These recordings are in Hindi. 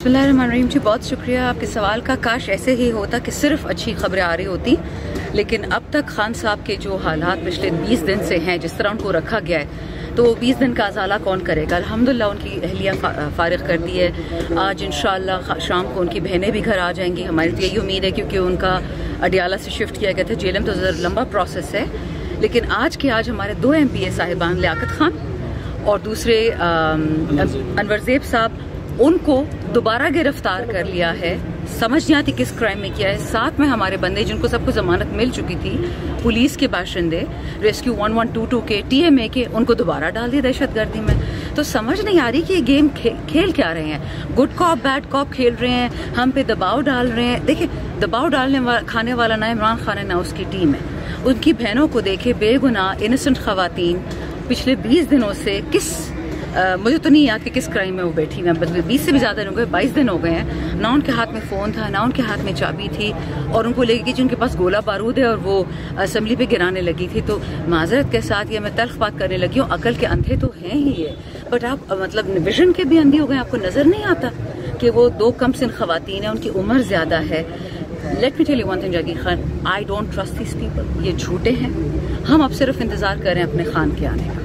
बिस्मिल्लाहिर्रहमानिर्रहीम जी, बहुत शुक्रिया आपके सवाल का। काश ऐसे ही होता कि सिर्फ अच्छी खबरें आ रही होती, लेकिन अब तक खान साहब के जो हालात पिछले 20 दिन से हैं, जिस तरह उनको रखा गया है, तो 20 दिन का अजाला कौन करेगा। अल्हम्दुलिल्लाह उनकी अहलिया फारिग कर दी है। आज इंशाअल्लाह शाम को उनकी बहनें भी घर आ जाएंगी। हमारी तो यही उम्मीद है, क्योंकि उनका अडियाला से शिफ्ट किया गया था। जेलम तो ज़रा लंबा प्रोसेस है, लेकिन आज के आज हमारे 2 MPA साहिबान, लियाकत खान और दूसरे अनवरजेब साहब, उनको दोबारा गिरफ्तार कर लिया है। समझ नहीं आती किस क्राइम में किया है। साथ में हमारे बंदे जिनको सबको जमानत मिल चुकी थी, पुलिस के बाशिंदे, रेस्क्यू 1122 के, TMA के, उनको दोबारा डाल दिया दहशतगर्दी में। तो समझ नहीं आ रही कि ये गेम खेल क्या रहे हैं। गुड कॉप बैड कॉप खेल रहे हैं, हम पे दबाव डाल रहे हैं। देखिए, दबाव खाने वाला ना इमरान खान है ना उसकी टीम है। उनकी बहनों को देखे, बेगुनाह इनोसेंट खवातीन पिछले 20 दिनों से मुझे तो नहीं याद कि किस क्राइम में वो बैठी हुई है। 20 से भी ज्यादा दिन हो गए, 22 दिन हो गए हैं। ना उनके हाथ में फोन था, ना उनके हाथ में चाबी थी, और उनको लगी कि जिनके पास गोला बारूद है और वो असेंबली पे गिराने लगी थी। तो माजरत के साथ ये मैं तल्ख बात करने लगी हूँ, अकल के अंधे तो हैं ही ये, बट आप मतलब विजन के भी अंधे हो गए। आपको नजर नहीं आता कि वो 2 कमसिन खवातीन है, उनकी उम्र ज्यादा है। Let me tell you one thing Zakir Khan, I don't trust this people. ये झूठे हैं। हम अब सिर्फ इंतजार कर रहे हैं अपने खान के आने का।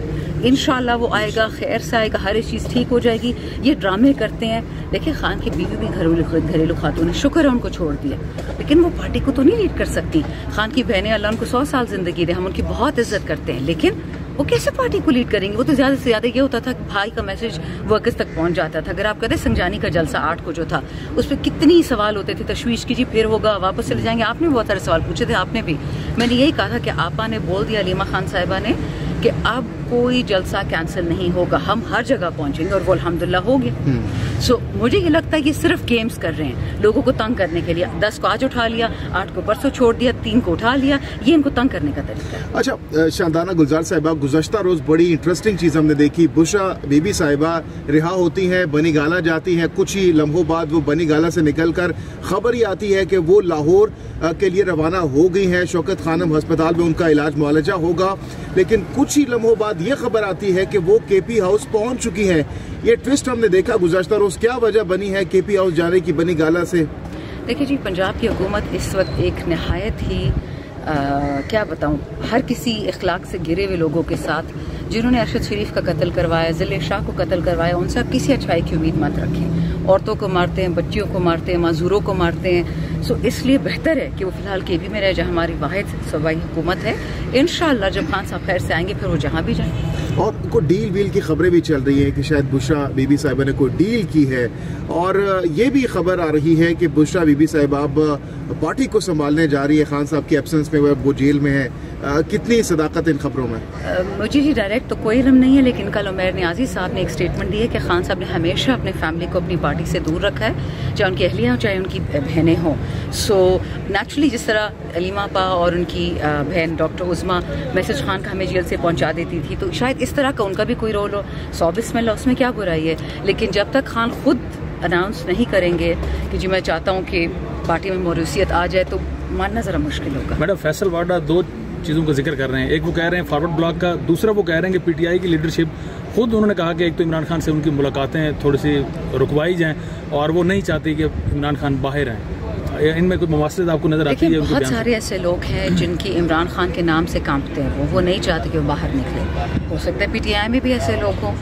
इंशाल्लाह वो आएगा, खैर से आएगा, हर एक चीज़ ठीक हो जाएगी। ये ड्रामे करते हैं। देखिए, खान की बीवी भी घरेलू खातून है, शुक्र है उनको छोड़ दिया, लेकिन वो पार्टी को तो नहीं लीड कर सकती। खान की बहनें, अल्लाह उनको 100 साल जिंदगी दे, हम उनकी बहुत इज्जत करते हैं, लेकिन वो कैसे पार्टी को लीड करेंगे। वो तो ज्यादा से ज्यादा ये होता था कि भाई का मैसेज वर्कर्स तक पहुंच जाता था। अगर आप कहते संजानी का जलसा 8 को जो था, उस पर कितनी सवाल होते थे, तशवीश की जी फिर होगा, वापस चले जाएंगे। आपने बहुत सारे सवाल पूछे थे, आपने भी। मैंने यही कहा था कि आपा ने बोल दिया, अलीमा खान साहिबा ने, कि अब कोई जलसा कैंसिल नहीं होगा, हम हर जगह पहुंचेंगे, और वो अल्हम्दुलिल्लाह हो गया। सो मुझे ये लगता है कि सिर्फ गेम्स कर रहे हैं लोगों को तंग करने के लिए। 10 को आज उठा लिया, 8 को परसों छोड़ दिया, 3 को उठा लिया, ये इनको तंग करने का तरीका है। अच्छा शानदाना गुलजार साहिबा, गुज़श्ता रोज बड़ी इंटरेस्टिंग चीज हमने देखी। बुशरा बीबी साहिबा रिहा होती हैं, बनी गाला जाती हैं। कुछ ही लम्हों बाद वो बनी गाला से निकलकर खबर ही आती है कि वो लाहौर के लिए रवाना हो गई हैं। शौकत खानम अस्पताल में उनका इलाज मुआलजा होगा, लेकिन कुछ ही लम्हों बाद ये खबर आती है कि वो KP हाउस पहुंच चुकी हैं। ये ट्विस्ट हमने देखा गुज़श्ता रोज। क्या वजह बनी है KP हाउस जाने की बनी गाला से? देखिए जी, पंजाब की हुकूमत इस वक्त एक नहायत ही क्या बताऊं, हर किसी इखलाक से गिरे हुए लोगों के साथ, जिन्होंने अरशद शरीफ का कत्ल करवाया, ज़िले शाह को कत्ल करवाया, उनसे आप किसी अच्छाई की उम्मीद मत रखें। औरतों को मारते हैं, बच्चियों को मारते हैं, माजूरों को मारते हैं। सो इसलिए बेहतर है कि वो फिलहाल KP में रहे, जहाँ हमारी वाहिद सूबाई हुकूमत है। इंशाअल्लाह जब खान साहब खैर से आएंगे, फिर वो जहाँ भी जाएं। और कोई डील वील की खबरें भी चल रही हैं कि शायद बुशरा बीबी साहिबा ने कोई डील की है, और ये भी खबर आ रही है कि बुशरा बीबी साहिबा अब पार्टी को संभालने जा रही है। खान साहब की एब्सेंस में वो जेल में है। कितनी सदाकत इन खबरों में? मुझे जी डायरेक्ट तो कोई इल्म नहीं है, लेकिन कल उमैर नियाजी साहब ने एक स्टेटमेंट दी है कि खान साहब ने हमेशा अपनी फैमिली को अपनी पार्टी से दूर रखा है, चाहे उनकी अहलियाँ हो चाहे उनकी बहनें हों। सो नेचुरली जिस तरह अलीमा पा और उनकी बहन डॉक्टर उज़मा मैसेज खान का हमें जेल से पहुंचा देती थी, तो शायद इस तरह का उनका भी कोई रोल हो। 100 बिस्मिल्लाह, उसमें क्या बुराई है। लेकिन जब तक खान खुद अनाउंस नहीं करेंगे कि जी मैं चाहता हूँ कि पार्टी में मौरूसियत आ जाए, तो मानना जरा मुश्किल होगा। मैडम, फैसल वाडा 2 चीज़ों का जिक्र कर रहे हैं। एक वो कह रहे हैं फॉरवर्ड ब्लॉक का, दूसरा वो कह रहे हैं कि PTI की लीडरशिप खुद उन्होंने कहा कि एक तो इमरान खान से उनकी मुलाकातें थोड़ी सी रुकवाई जाएं, और वो नहीं चाहती कि इमरान खान बाहर आएँ। इनमें कोई मवासलत आपको नजर आती है? बहुत सारे ऐसे लोग हैं जिनकी इमरान खान के नाम से कांपते हैं, वो नहीं चाहते कि वो बाहर निकले। हो सकता है PTI में भी ऐसे लोग हों,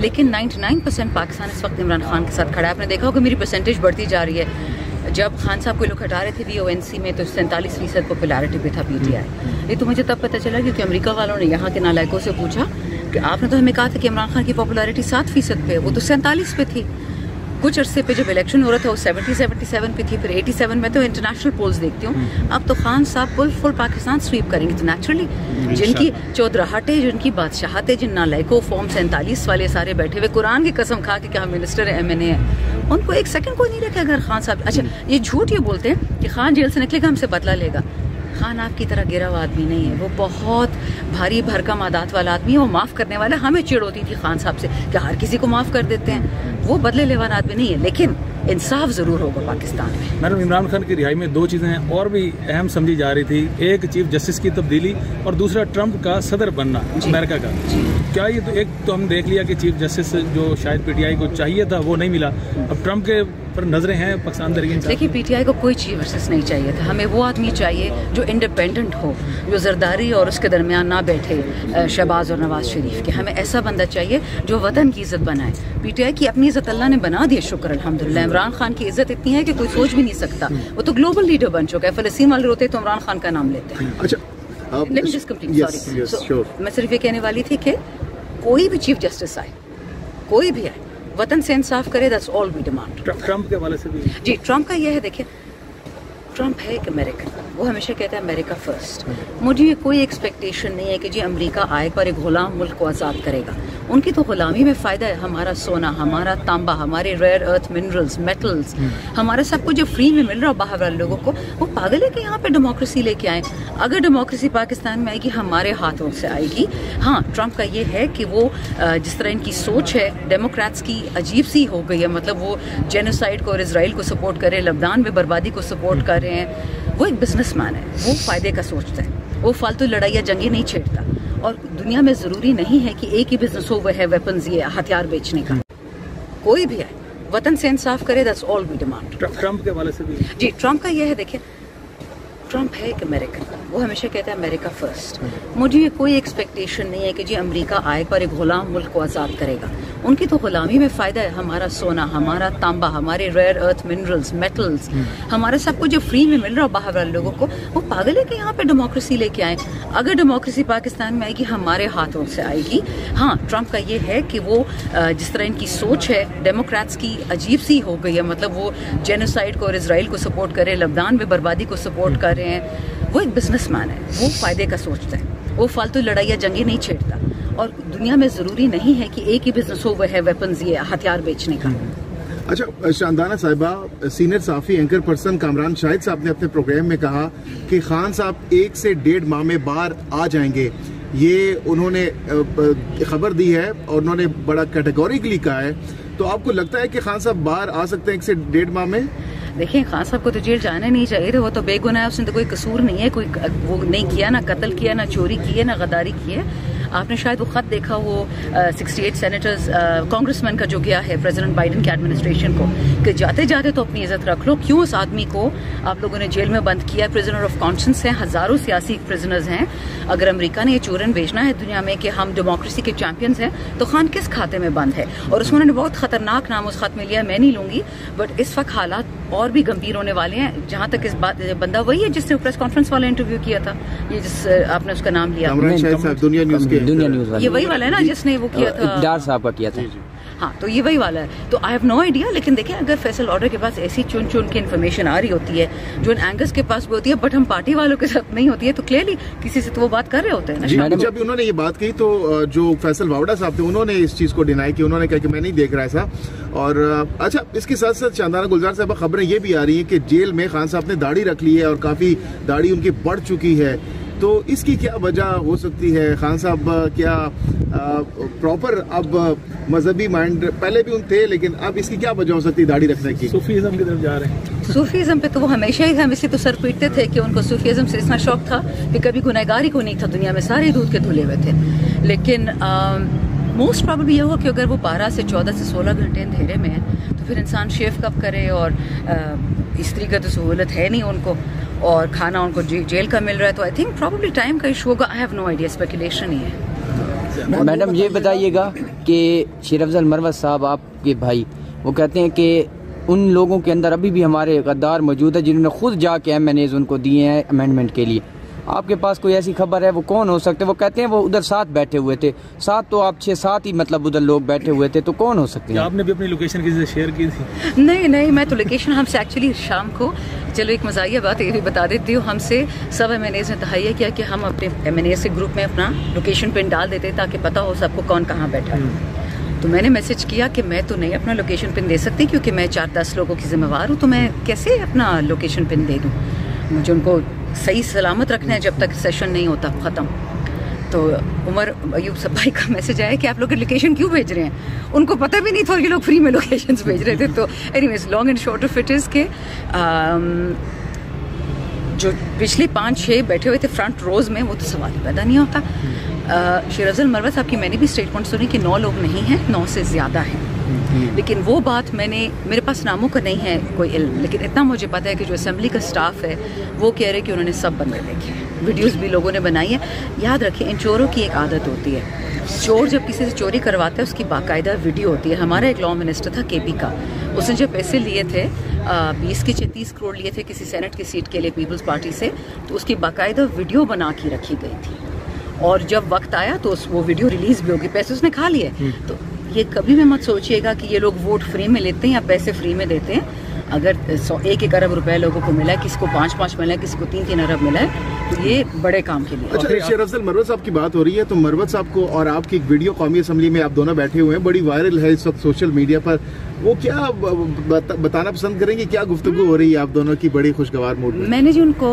लेकिन 99% पाकिस्तान इस वक्त इमरान खान के साथ खड़ा है। आपने देखा होगा मेरी परसेंटेज बढ़ती जा रही है। जब खान साहब को लोग हटा रहे थे VONC में, तो 47% पॉपुलैरिटी पे था PTI। ये तो मुझे तब पता चला क्योंकि अमेरिका वालों ने यहाँ के नालायकों से पूछा कि आपने तो हमें कहा था कि इमरान खान की पॉपुलैरिटी 7% पे, वो तो 47 पे थी। कुछ अरसे पे जब इलेक्शन हो रहा था वो 70-77 पे थी, फिर 87 में। तो इंटरनेशनल पोल्स देखती हूँ, अब तो खान साहब फुल पाकिस्तान स्वीप करेंगे। तो नेचुरली जिनकी चौधराहटे, जिनकी बादशाहते, जिन नालायकों फॉर्म 47 वाले सारे बैठे हुए कुरान की कसम खा के हम मिनिस्टर है, MNA है, उनको एक सेकंड कोई नहीं रखे अगर खान साहब। अच्छा, ये झूठ ये बोलते हैं कि खान जेल से निकलेगा हमसे बदला लेगा। खान आपकी तरह गिरा हुआ आदमी नहीं है, वो बहुत भारी भरकम आदत वाला आदमी है। वो माफ़ करने वाला, हमें चिड़ होती थी खान साहब से कि हर किसी को माफ़ कर देते हैं। वो बदले लेवान आदमी नहीं है, लेकिन इंसाफ जरूर होगा पाकिस्तान में। मैडम, इमरान खान की रिहाई में 2 चीज़ें और भी अहम समझी जा रही थी। एक चीफ जस्टिस की तब्दीली, और दूसरा ट्रंप का सदर बनना अमेरिका का। क्या ये तो एक तो हम देख लिया कि चीफ जस्टिस जो शायद पीटीआई को चाहिए था वो नहीं मिला, अब ट्रंप के पर नजरें हैं पाकिस्तान तरीके से। देखिए पीटीआई को कोई चीफ जस्टिस नहीं चाहिए था, हमें वो आदमी चाहिए जो इंडिपेंडेंट हो, जो जरदारी और उसके दरमियान ना बैठे शहबाज और नवाज शरीफ के। हमें ऐसा बंदा चाहिए जो वतन की इज्जत बनाए। पीटीआई की अपनी इज्जत अल्लाह ने बना दी, शुक्र अल्हम्दुलिल्लाह। इमरान खान की इज्जत इतनी है कि कोई सोच भी नहीं सकता, वो तो ग्लोबल लीडर बन चुका है। फलस्तीन वाले रोते तो इमरान खान का नाम लेते हैं। अच्छा, Let me just complete, sorry. मैं सिर्फ ये कहने वाली थी कि कोई भी चीफ जस्टिस आए, कोई भी आए, वतन से इंसाफ करे, that's all we demand. Trump के हवाले से भी जी, ट्रंप का ये है, देखिए ट्रंप है एक अमेरिकन, वो हमेशा कहता है अमेरिका फर्स्ट। मुझे कोई एक्सपेक्टेशन नहीं है कि जी अमेरिका आएगा और एक गुलाम मुल्क को आज़ाद करेगा। उनकी तो गुलामी में फ़ायदा है, हमारा सोना, हमारा तांबा, हमारे रेयर अर्थ मिनरल्स, मेटल्स, हमारा सब कुछ जो फ्री में मिल रहा है बाहर वाले लोगों को। वो पागल है कि यहाँ पे डेमोक्रेसी लेके आए। अगर डेमोक्रेसी पाकिस्तान में आएगी, हमारे हाथों से आएगी। हाँ, ट्रंप का ये है कि वो जिस तरह इनकी सोच है डेमोक्रेट्स की अजीब सी हो गई है, मतलब वो जेनोसाइड को और इसराइल को सपोर्ट करे, लबनान में बर्बादी को सपोर्ट कर रहे हैं। वो एक बिजनेसमैन है, वो फ़ायदे का सोचता है, वो फालतू लड़ाई या जंगें नहीं छेड़ता। और दुनिया में ज़रूरी नहीं है कि एक ही बिजनेस हो, वह है वेपन्स, ये हथियार बेचने का। कोई भी आए, वतन से इंसाफ करे, that's all we demand. Trump के हवाले से भी जी, ट्रंप का ये है, देखिए ट्रंप है एक अमेरिकन, वो हमेशा कहता है अमेरिका फर्स्ट। मुझे कोई एक्सपेक्टेशन नहीं है कि जी अमेरिका आएगा और एक गुलाम मुल्क को आज़ाद करेगा। उनकी तो गुलामी में फ़ायदा है, हमारा सोना, हमारा तांबा, हमारे रेयर अर्थ मिनरल्स, मेटल्स, हमारा सब कुछ जो फ्री में मिल रहा है बाहर वाले लोगों को। वो पागल है कि यहाँ पे डेमोक्रेसी लेके आए। अगर डेमोक्रेसी पाकिस्तान में आएगी, हमारे हाथों से आएगी। हाँ, ट्रंप का ये है कि वो जिस तरह इनकी सोच है डेमोक्रेट्स की अजीब सी हो गई है, मतलब वो जेनोसाइड को और इसराइल को सपोर्ट करे, लबनान में बर्बादी को सपोर्ट कर रहे हैं। वो एक बिजनेसमैन है, वो फ़ायदे का सोचता है, वो फालतू लड़ाई या जंगें नहीं छेड़ता। और दुनिया में ज़रूरी नहीं है कि एक ही बिजनेस हो, वह है वेपन्स, ये हथियार बेचने का। अच्छा, शानदाना साहिबा, सीनियर साफ़ी एंकर पर्सन कामरान शाहिद साहब ने अपने प्रोग्राम में कहा कि खान साहब 1 से 1.5 माह में बाहर आ जाएंगे। ये उन्होंने खबर दी है और उन्होंने बड़ा कैटेगोरिकली कहा है। तो आपको लगता है कि खान साहब बाहर आ सकते हैं 1 से 1.5 माह में? देखिए, खान साहब को तो जेल जाना नहीं चाहिए था, वो तो बेगुनाह है, उसने तो कोई कसूर नहीं है, कोई वो नहीं किया, ना कत्ल किया, ना चोरी की है, ना गद्दारी की है। आपने शायद वो खत देखा, वो 68 सेनेटर्स कांग्रेसमैन का जो गया है प्रेसिडेंट बाइडेन के एडमिनिस्ट्रेशन को, कि जाते जाते तो अपनी इज्जत रख लो, क्यों उस आदमी को आप लोगों ने जेल में बंद किया। प्रिजनर ऑफ कॉन्शियंस हैं, हजारों सियासी प्रिजनर्स हैं। अगर अमेरिका ने ये चूरन भेजना है दुनिया में कि हम डेमोक्रेसी के चैंपियंस हैं, तो खान किस खाते में बंद है? और उसमें उन्होंने बहुत खतरनाक नाम उस खत में लिया, मैं नहीं लूंगी, बट इस वक्त हालात और भी गंभीर होने वाले हैं। जहां तक इस बात, बंदा वही है जिसने प्रेस कॉन्फ्रेंस वाला इंटरव्यू किया था, ये जिस आपने उसका नाम लिया, दुनिया न्यूज़ वाला, ये वही वाला है ना जिसने वो किया था, इकरार साहब का किया था। हाँ, तो ये वही वाला है। तो आई हैव नो आइडिया, लेकिन देखें, अगर फैसल ऑर्डर के पास ऐसी चुन चुन की इन्फॉर्मेशन आ रही होती है जो एंगस के पास भी होती है, बट हम पार्टी वालों के साथ नहीं होती है, तो क्लियरली किसी से तो वो बात कर रहे होते हैं ना। जब उन्होंने ये बात कही तो जो फैसल वावड़ा साहब थे उन्होंने इस चीज को डिनाई की, उन्होंने कहा कि मैं नहीं देख रहा ऐसा। और अच्छा, इसके साथ साथ शानदाना गुलजार साहब, खबरें ये भी आ रही है कि जेल में खान साहब ने दाढ़ी रख ली है और काफी दाढ़ी उनकी बढ़ चुकी है। तो इसकी क्या वजह हो सकती है? खान साहब क्या प्रॉपर अब मजहबी माइंड पहले भी उन थे, लेकिन अब इसकी क्या वजह हो सकती है दाढ़ी रखने की? सूफीज़म की तरफ जा रहे हैं। सूफीज़म पे तो वो हमेशा ही, हम इसी तो सर पीटते थे कि उनको सूफीज़म से इतना शौक था कि कभी गुनहगारी को नहीं था दुनिया में, सारे दूध के धुले हुए थे। लेकिन मोस्ट प्रॉब्लम ये हुआ कि अगर वो 12 से 14 से 16 घंटे अंधेरे में है, तो फिर इंसान शेव कब करे? और इस्त्री का तो सहूलत है नहीं उनको, और खाना उनको जेल का मिल रहा है। तो आई थिंक प्रॉब्ली टाइम का इशू होगा। I have no idea, speculation ही है। मैडम, ये बताइएगा कि शेर अफजल मरवत साहब, आपके भाई, वो कहते हैं कि उन लोगों के अंदर अभी भी हमारे गद्दार मौजूद है जिन्होंने खुद जाके MNAs उनको दिए हैं अमेंडमेंट के लिए। आपके पास कोई ऐसी खबर है? वो कौन हो सकते हैं? वो कहते हैं वो उधर साथ बैठे हुए थे, साथ तो आप 6-7 ही मतलब उधर लोग बैठे हुए थे, तो कौन हो सकते हैं? आपने भी अपनी लोकेशन किसी से शेयर की थी? नहीं, मैं तो लोकेशन हमसे एक्चुअली शाम को, चलो एक मज़ाहिया बात ये भी बता देती हूँ, हमसे सब MNAs ने तहैया किया कि हम अपने MNAs के ग्रुप में अपना लोकेशन पिन डाल देते ताकि पता हो सबको कौन कहाँ बैठा है। तो मैंने मैसेज किया कि मैं तो नहीं अपना लोकेशन पिन दे सकती, क्योंकि मैं 4-10 लोगों की जिम्मेवार हूँ, तो मैं कैसे अपना लोकेशन पिन दे दूँ? मुझे उनको सही सलामत रखना है जब तक सेशन नहीं होता ख़त्म। तो उमर अयूब सब भाई का मैसेज आया कि आप लोग लोकेशन क्यों भेज रहे हैं? उनको पता भी नहीं था, ये लोग फ्री में लोकेशंस भेज रहे थे। तो anyways, long and short of it is के जो पिछले 5-6 बैठे हुए थे फ्रंट रोज में, वो तो सवाल पैदा नहीं होता। शेर अफजल मरवत साहब की मैंने भी स्टेटमेंट सुनी कि 9 लोग नहीं हैं, 9 से ज़्यादा हैं। लेकिन वो बात मेरे पास नामों का नहीं है कोई इल्म, लेकिन इतना मुझे पता है कि जो असेंबली का स्टाफ है वो कह रहे कि उन्होंने सब बंदे देखे हैं, वीडियोस भी लोगों ने बनाई है। याद रखिए, इन चोरों की एक आदत होती है, चोर जब किसी से चोरी करवाता है उसकी बाकायदा वीडियो होती है। हमारा एक लॉ मिनिस्टर था केपी का, उसने जब पैसे लिए थे 20 के 30 करोड़ लिए थे किसी सेनेट की सीट के लिए पीपल्स पार्टी से, तो उसकी बाकायदा वीडियो बना के रखी गई थी और जब वक्त आया तो वो वीडियो रिलीज भी होगी, पैसे उसने खा लिए। तो ये कभी भी मत सोचिएगा कि ये लोग वोट फ्री में लेते हैं या पैसे फ्री में देते हैं। अगर 1 अरब रुपए लोगों को मिला है, किसी को 5 मिला है, किसी को 3 अरब मिला है, तो ये बड़े काम के लिए। अच्छा, शेर अफजल मरवत साहब की बात हो रही है तो मरवत साहब को और आपकी एक वीडियो कौमी असम्बली में आप दोनों बैठे हुए हैं, बड़ी वायरल है इस वक्त सोशल मीडिया पर। वो क्या बताना पसंद करेंगे, क्या गुफ्तगू हो रही है आप दोनों की बड़ी खुशगवार मूड में? मैंने जी उनको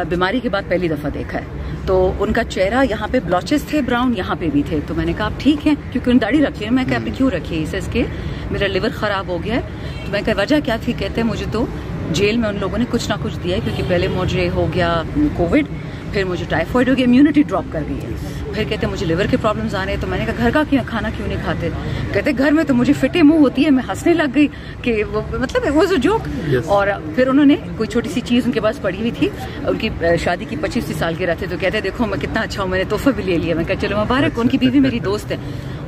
बीमारी के बाद पहली दफा देखा है, तो उनका चेहरा यहाँ पे ब्लॉचेस थे ब्राउन, यहाँ पे भी थे, तो मैंने कहा आप ठीक है, क्योंकि उन्होंने दाढ़ी रखी है। मैं कहा आपने क्यों रखी है? इसे इसके मेरा लिवर खराब हो गया है। तो मैं कहा वजह क्या थी? कहते हैं मुझे तो जेल में उन लोगों ने कुछ ना कुछ दिया है, क्योंकि पहले मुझे हो गया कोविड, फिर मुझे टाइफाइड हो गया, इम्यूनिटी ड्रॉप कर गई है, फिर कहते मुझे लिवर के प्रॉब्लम्स आ रहे हैं। तो मैंने कहा घर का खाना क्यों नहीं खाते? कहते घर में तो मुझे फिटे मुंह होती है। मैं हंसने लग गई कि वो मतलब वो जो जोक। और फिर उन्होंने कोई छोटी सी चीज़ उनके पास पड़ी हुई थी, उनकी शादी की 25 साल के रहते, तो कहते देखो मैं कितना अच्छा हूँ, मैंने तोहफा भी ले लिया। मैं कहा चलो मुबारक, उनकी बीवी मेरी दोस्त है।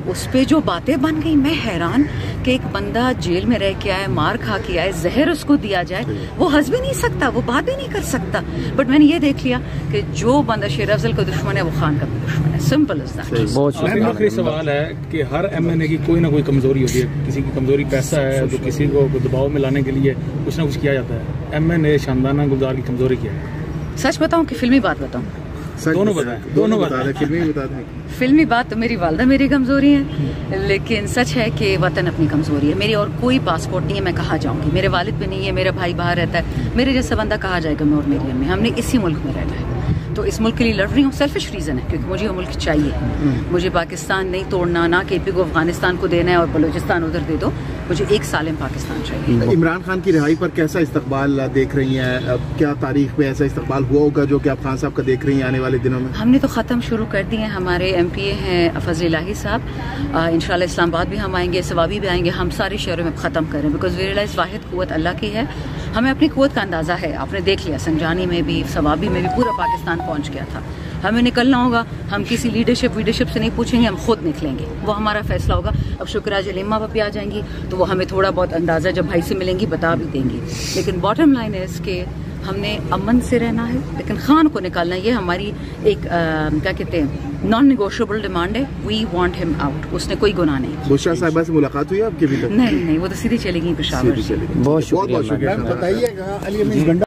उस पे जो बातें बन गई, मैं हैरान कि एक बंदा जेल में रह के आए, मार खा के आए, जहर उसको दिया जाए, वो हंस भी नहीं सकता, वो बात भी नहीं कर सकता। बट मैंने ये देख लिया कि जो बंदा शेर अफजल का दुश्मन है वो खान का भी दुश्मन है। Simple is that. आखिरी सवाल है कि हर MNA की कोई ना कोई कमजोरी होती है। किसी की कमजोरी पैसा है तो किसी को दबाव में लाने के लिए कुछ ना कुछ किया जाता है। MNA शानदाना गुलजार की कमजोरी क्या है? सच बताऊं कि फिल्मी बात बताऊं? दोनों बताएं। फिल्मी बात तो मेरी वालदा मेरी कमजोरी है, लेकिन सच है कि वतन अपनी कमजोरी है। मेरी और कोई पासपोर्ट नहीं है, मैं कहाँ जाऊंगी? मेरे वालिद भी नहीं है, मेरा भाई बाहर रहता है, मेरे जैसा बंदा कहाँ जाएगा? मैं और मेरी अम्मी, हमने इसी मुल्क में रहना है, तो इस मुल्क के लिए लड़ रही हूँ। सेल्फिश रीजन है, क्योंकि मुझे वो मुल्क चाहिए। मुझे पाकिस्तान नहीं तोड़ना, ना केपी को अफगानिस्तान को देना है और बलूचिस्तान उधर दे दो। मुझे एक सालिम पाकिस्तान चाहिए। इमरान खान की रिहाई पर कैसा इस्तकबाल देख रही हैं? अब क्या तारीख में ऐसा इस्तकबाल हुआ होगा जो कि आप खान साहब का देख रही हैं आने वाले दिनों में? हमने तो ख़त्म शुरू कर दिए हैं। हमारे MPA हैं फजल इलाही साहब, इंशाल्लाह इस्लामाबाद भी हम आएंगे, सवाबी भी आएंगे। हम सारे शहरों में ख़त्म करें, बिकॉज वी रियलाइज वाहिद कुव्वत अल्लाह की है। हमें अपनी कुव्वत का अंदाज़ा है, आपने देख लिया संजानी में भी, सवाबी में भी, पूरा पाकिस्तान पहुँच गया था। हमें निकलना होगा, हम किसी लीडरशिप से नहीं पूछेंगे, हम खुद निकलेंगे, वो हमारा फैसला होगा। अब शुक्र जलीमा पापी आ जाएंगी तो वो हमें थोड़ा बहुत अंदाज़ा जब भाई से मिलेंगी बता भी देंगी, लेकिन बॉटम लाइन है इसके हमने अमन से रहना है, लेकिन खान को निकालना, ये हमारी एक क्या कहते हैं नॉन निगोशिएबल डिमांड है। We want him out. उसने कोई गुनाह नहीं। बुशरा साहिबा से मुलाकात हुई आपकी अभी तक? नहीं, वो तो सीधी चली गई पेशावर। बहुत शुक्रिया। बताइएगा